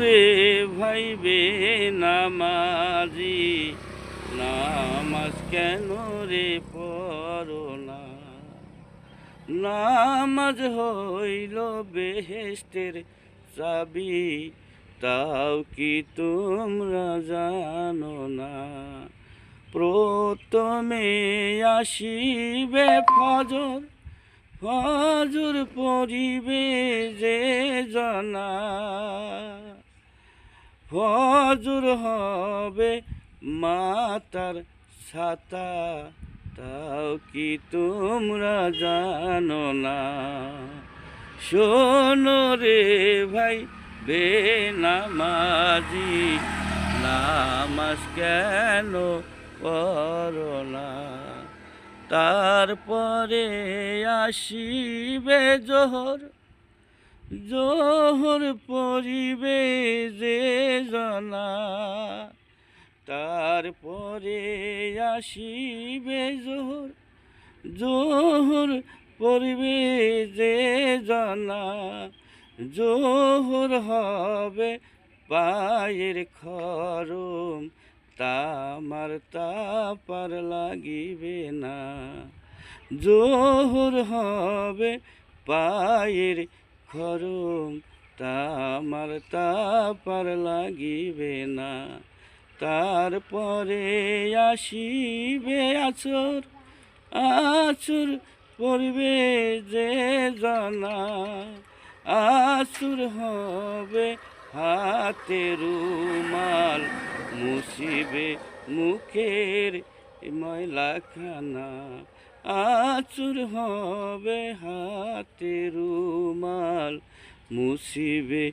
রে ভাইবে নামাজি, নামাজ কেন রে পড়ো না? নামাজ হইল বেহেশতের চাবি, তাও কি তোমরা জানো না? প্রথমে আসিবে ফজর, ফজর পড়িবে যে জনা, ফজর হবে মাতার ছাতা, তাও কি তোমরা জানো না? শোনো রে ভাই বেনামাজি, নামাজ কেন পড়ো না? তারপরে আসিবে জোহর, জোহর পড়িবে যে জনা, তারপরে আসিবে জোহর, জোহর পড়িবে যে জনা, জোহর হবে পায়ের খরম, তামার তাপার লাগিবে না। জোহর হবে পায়ের খরম, তামার তাপার লাগিবে না। তারপরে আসিবে আছর, আছর পড়বে যে জনা, আছর হবে হাতে রুমাল, মুছিবে মুখের ময়লাখানা। আছর হবে হাতে রুমাল, মুছিবে